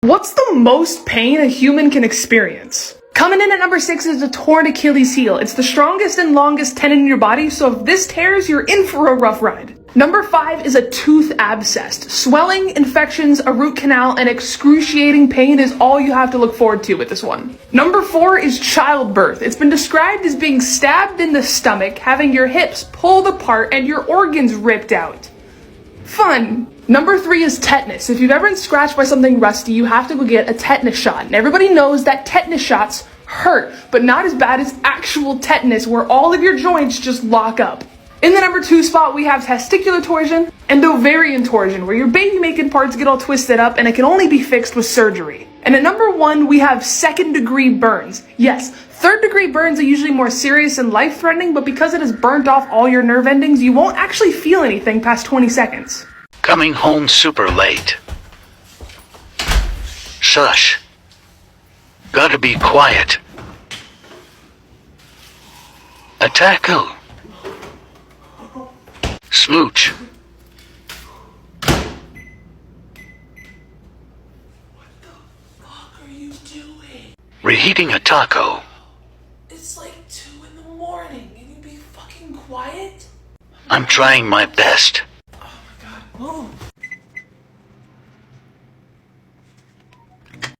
What's the most pain a human can experience? Coming in at number 6 is the torn Achilles heel. It's the strongest and longest tendon in your body, so if this tears, you're in for a rough ride. Number 5 is a tooth abscess. Swelling, infections, a root canal, and excruciating pain is all you have to look forward to with this one. Number 4 is childbirth. It's been described as being stabbed in the stomach, having your hips pulled apart, and your organs ripped out. Fun. Number 3 is tetanus. If you've ever been scratched by something rusty, you have to go get a tetanus shot. And everybody knows that tetanus shots hurt, but not as bad as actual tetanus where all of your joints just lock up. In the number 2 spot, we have testicular torsion and ovarian torsion, where your baby-making parts get all twisted up and it can only be fixed with surgery. And at number 1, we have second-degree burns. Yes, third-degree burns are usually more serious and life-threatening, but because it has burnt off all your nerve endings, you won't actually feel anything past 20 seconds. Coming home super late. Shush. Gotta be quiet. A taco. Smooch. What the fuck are you doing? Reheating a taco. It's like 2 in the morning. Can you be fucking quiet? I'm trying my best. Oh.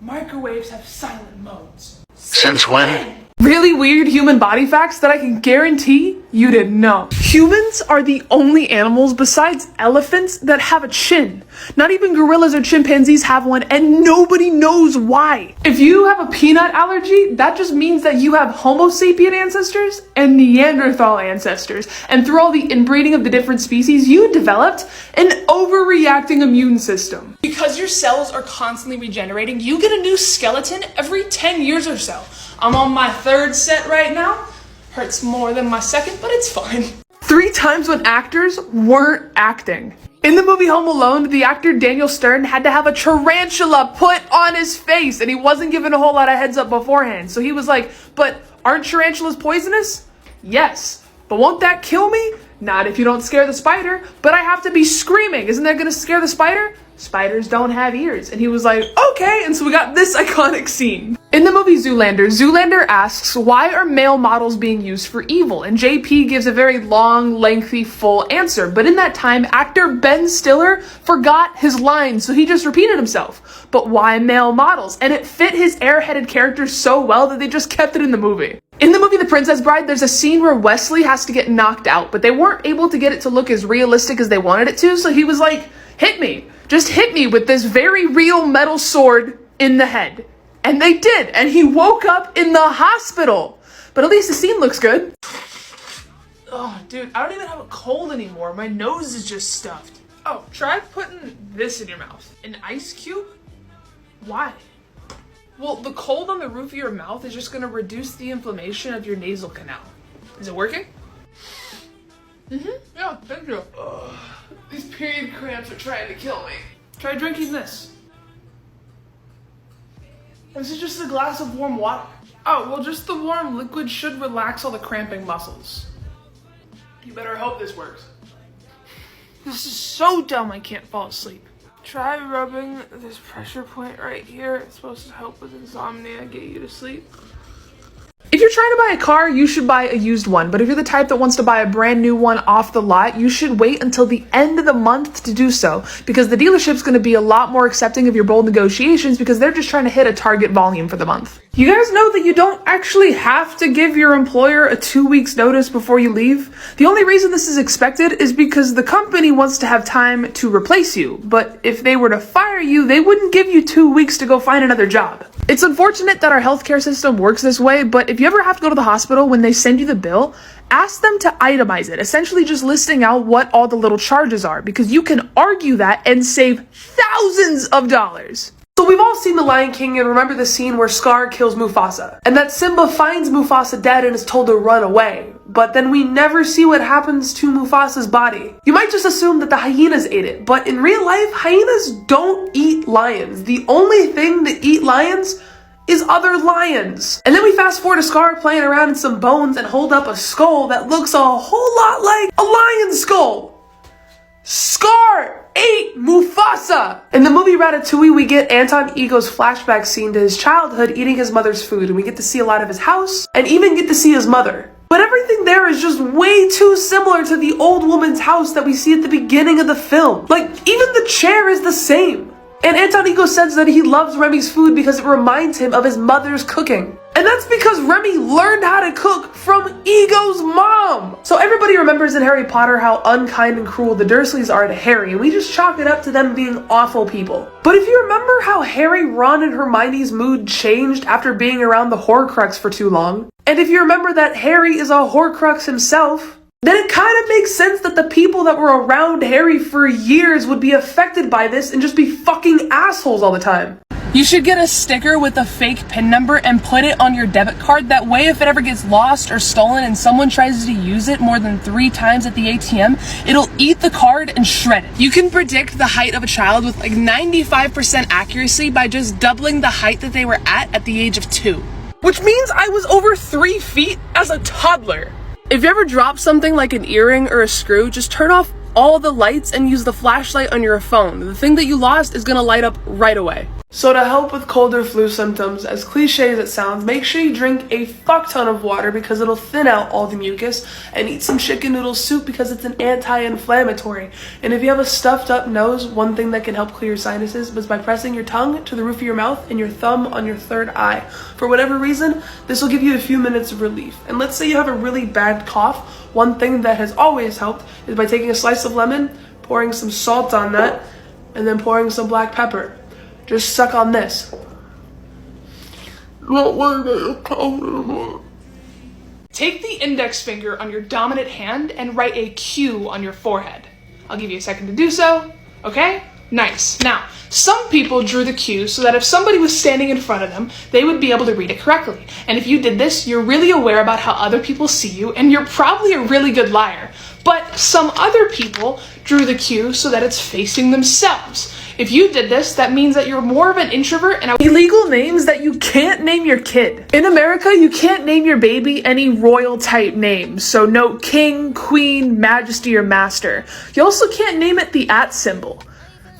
Microwaves have silent modes. Since when? Really weird human body facts that I can guarantee you didn't know. Humans are the only animals besides elephants that have a chin. Not even gorillas or chimpanzees have one, and nobody knows why. If you have a peanut allergy, that just means that you have Homo sapien ancestors and Neanderthal ancestors. And through all the inbreeding of the different species, you developed an overreacting immune system. Because your cells are constantly regenerating, you get a new skeleton every 10 years or so. I'm on my 3rd set right now. Hurts more than my 2nd, but it's fine. 3 times when actors weren't acting. In the movie Home Alone, the actor Daniel Stern had to have a tarantula put on his face, and he wasn't given a whole lot of heads up beforehand. So he was like, but aren't tarantulas poisonous? Yes. But won't that kill me? Not if you don't scare the spider, but I have to be screaming. Isn't that gonna scare the spider? Spiders don't have ears. And he was like, okay. And so we got this iconic scene. In the movie Zoolander, Zoolander asks, why are male models being used for evil? And JP gives a very long, lengthy, full answer. But in that time, actor Ben Stiller forgot his lines, so he just repeated himself. But why male models? And it fit his airheaded character so well that they just kept it in the movie. In the movie The Princess Bride, there's a scene where Wesley has to get knocked out, but they weren't able to get it to look as realistic as they wanted it to, so he was like, hit me. Just hit me with this very real metal sword in the head. And they did, and he woke up in the hospital. But at least the scene looks good. Oh, dude, I don't even have a cold anymore. My nose is just stuffed. Oh, try putting this in your mouth. An ice cube? Why? Well, the cold on the roof of your mouth is just gonna reduce the inflammation of your nasal canal. Is it working? Yeah, thank you. Ugh. These period cramps are trying to kill me. Try drinking this. This is just a glass of warm water. Oh, well, just the warm liquid should relax all the cramping muscles. You better hope this works. This is so dumb I can't fall asleep. Try rubbing this pressure point right here. It's supposed to help with insomnia, get you to sleep. If you're trying to buy a car, you should buy a used one. But if you're the type that wants to buy a brand new one off the lot, you should wait until the end of the month to do so, because the dealership's going to be a lot more accepting of your bold negotiations because they're just trying to hit a target volume for the month. You guys know that you don't actually have to give your employer a 2 weeks notice before you leave. The only reason this is expected is because the company wants to have time to replace you. But if they were to fire you, they wouldn't give you 2 weeks to go find another job. It's unfortunate that our healthcare system works this way, but if you ever have to go to the hospital, when they send you the bill, ask them to itemize it, essentially just listing out what all the little charges are, because you can argue that and save thousands of dollars. So we've all seen The Lion King and remember the scene where Scar kills Mufasa, and that Simba finds Mufasa dead and is told to run away. But then we never see what happens to Mufasa's body. You might just assume that the hyenas ate it, but in real life, hyenas don't eat lions. The only thing that eat lions is other lions. And then we fast forward to Scar playing around in some bones and hold up a skull that looks a whole lot like a lion skull. Scar ate Mufasa. In the movie Ratatouille, we get Anton Ego's flashback scene to his childhood eating his mother's food, and we get to see a lot of his house and even get to see his mother. But everything there is just way too similar to the old woman's house that we see at the beginning of the film. Like, even the chair is the same. And Anton Ego says that he loves Remy's food because it reminds him of his mother's cooking. And that's because Remy learned how to cook from Ego's mom. So everybody remembers in Harry Potter how unkind and cruel the Dursleys are to Harry, and we just chalk it up to them being awful people. But if you remember how Harry, Ron, and Hermione's mood changed after being around the Horcrux for too long, and if you remember that Harry is a Horcrux himself, then it kind of makes sense that the people that were around Harry for years would be affected by this and just be fucking assholes all the time. You should get a sticker with a fake PIN number and put it on your debit card. That way, if it ever gets lost or stolen and someone tries to use it more than 3 times at the ATM, it'll eat the card and shred it. You can predict the height of a child with like 95% accuracy by just doubling the height that they were at the age of 2. Which means I was over 3 feet as a toddler. If you ever drop something like an earring or a screw, just turn off all the lights and use the flashlight on your phone. The thing that you lost is gonna light up right away. So to help with cold or flu symptoms, as cliche as it sounds, make sure you drink a fuck ton of water because it'll thin out all the mucus, and eat some chicken noodle soup because it's an anti-inflammatory. And if you have a stuffed up nose, one thing that can help clear your sinuses is by pressing your tongue to the roof of your mouth and your thumb on your third eye. For whatever reason, this will give you a few minutes of relief. And let's say you have a really bad cough, one thing that has always helped is by taking a slice of lemon, pouring some salt on that, and then pouring some black pepper. Just suck on this. Don't worry about your cough anymore. Take the index finger on your dominant hand and write a Q on your forehead. I'll give you a second to do so. Okay? Nice. Now, some people drew the Q so that if somebody was standing in front of them, they would be able to read it correctly. And if you did this, you're really aware about how other people see you, and you're probably a really good liar. But some other people drew the Q so that it's facing themselves. If you did this, that means that you're more of an introvert and illegal names that you can't name your kid. In America, you can't name your baby any royal type names. So no king, queen, majesty, or master. You also can't name it the @ symbol.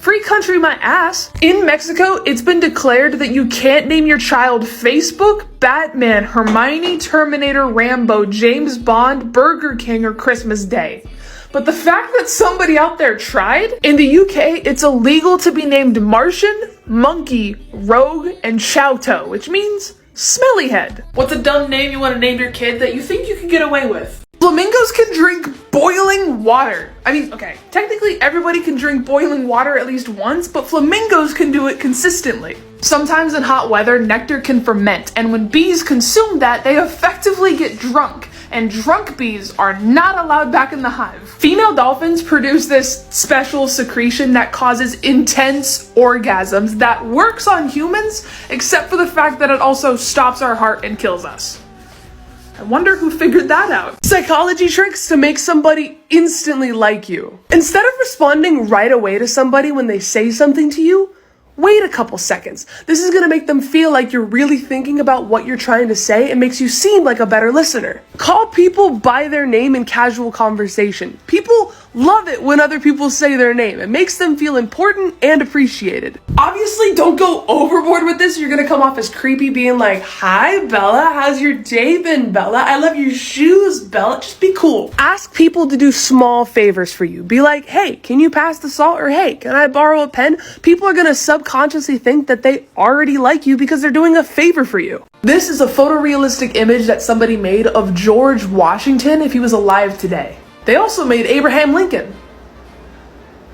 Free country my ass. In Mexico, it's been declared that you can't name your child Facebook, Batman, Hermione, Terminator, Rambo, James Bond, Burger King, or Christmas Day. But the fact that somebody out there tried, in the UK, it's illegal to be named Martian, Monkey, Rogue, and Chowto, which means smelly head. What's a dumb name you want to name your kid that you think you can get away with? Flamingos can drink boiling water. I mean, okay, technically everybody can drink boiling water at least once, but flamingos can do it consistently. Sometimes in hot weather, nectar can ferment, and when bees consume that, they effectively get drunk. And drunk bees are not allowed back in the hive. Female dolphins produce this special secretion that causes intense orgasms that works on humans, except for the fact that it also stops our heart and kills us. I wonder who figured that out. Psychology tricks to make somebody instantly like you. Instead of responding right away to somebody when they say something to you, wait a couple seconds. This is gonna make them feel like you're really thinking about what you're trying to say and makes you seem like a better listener. Call people by their name in casual conversation. People love it when other people say their name. It makes them feel important and appreciated. Obviously, don't go overboard with this. You're gonna come off as creepy being like, "Hi, Bella. How's your day been, Bella? I love your shoes, Bella." Just be cool. Ask people to do small favors for you. Be like, "Hey, can you pass the salt?" Or, "Hey, can I borrow a pen?" People are gonna subconsciously think that they already like you because they're doing a favor for you. This is a photorealistic image that somebody made of George Washington if he was alive today. They also made Abraham Lincoln.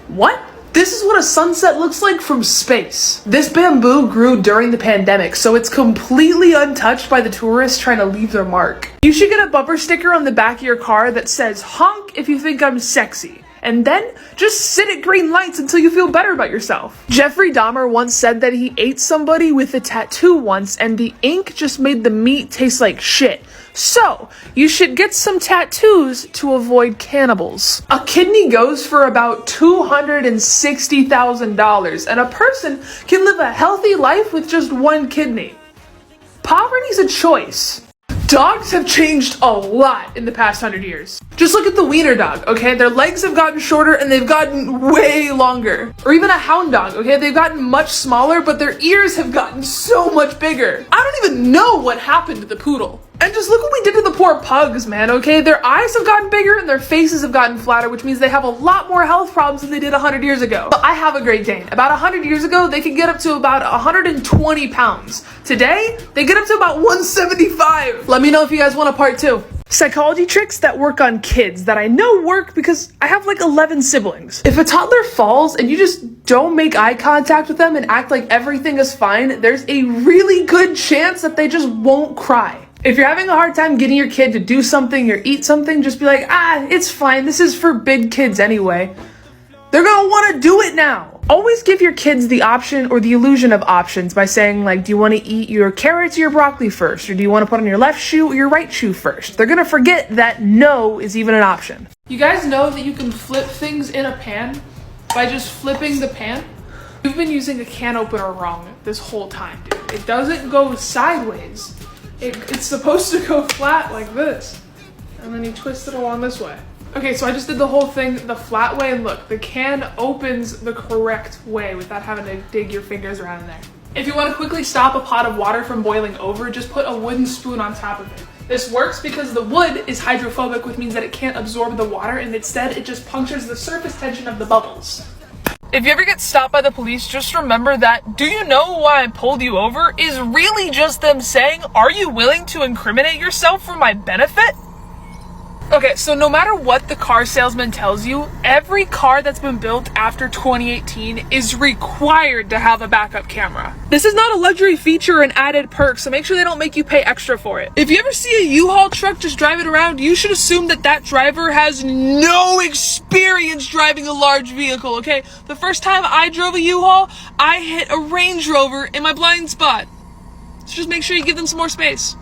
What? This is what a sunset looks like from space. This bamboo grew during the pandemic, so it's completely untouched by the tourists trying to leave their mark. You should get a bumper sticker on the back of your car that says, "Honk if you think I'm sexy." And then just sit at green lights until you feel better about yourself. Jeffrey Dahmer once said that he ate somebody with a tattoo once and the ink just made the meat taste like shit. So, you should get some tattoos to avoid cannibals. A kidney goes for about $260,000, and a person can live a healthy life with just one kidney. Poverty's a choice. Dogs have changed a lot in the past 100 years. Just look at the wiener dog, okay? Their legs have gotten shorter and they've gotten way longer. Or even a hound dog, okay? They've gotten much smaller, but their ears have gotten so much bigger. I don't even know what happened to the poodle. And just look what we did to the poor pugs, man, okay? Their eyes have gotten bigger and their faces have gotten flatter, which means they have a lot more health problems than they did 100 years ago. But I have a Great Dane. About 100 years ago, they could get up to about 120 pounds. Today, they get up to about 175. Let me know if you guys want a part 2. Psychology tricks that work on kids that I know work because I have like 11 siblings. If a toddler falls and you just don't make eye contact with them and act like everything is fine, there's a really good chance that they just won't cry. If you're having a hard time getting your kid to do something or eat something, just be like, it's fine. This is for big kids anyway. They're gonna want to do it now. Always give your kids the option or the illusion of options by saying, like, do you want to eat your carrots or your broccoli first? Or do you want to put on your left shoe or your right shoe first? They're gonna forget that no is even an option. You guys know that you can flip things in a pan by just flipping the pan? You've been using a can opener wrong this whole time, dude. It doesn't go sideways. It's supposed to go flat like this. And then you twist it along this way. Okay, so I just did the whole thing the flat way, and look, the can opens the correct way without having to dig your fingers around in there. If you want to quickly stop a pot of water from boiling over, just put a wooden spoon on top of it. This works because the wood is hydrophobic, which means that it can't absorb the water, and instead it just punctures the surface tension of the bubbles. If you ever get stopped by the police, just remember that "do you know why I pulled you over" is really just them saying, "Are you willing to incriminate yourself for my benefit?" Okay, so no matter what the car salesman tells you, every car that's been built after 2018 is required to have a backup camera. This is not a luxury feature or an added perk, so make sure they don't make you pay extra for it. If you ever see a U-Haul truck just driving around, you should assume that that driver has no experience driving a large vehicle, okay? The first time I drove a U-Haul, I hit a Range Rover in my blind spot. So just make sure you give them some more space.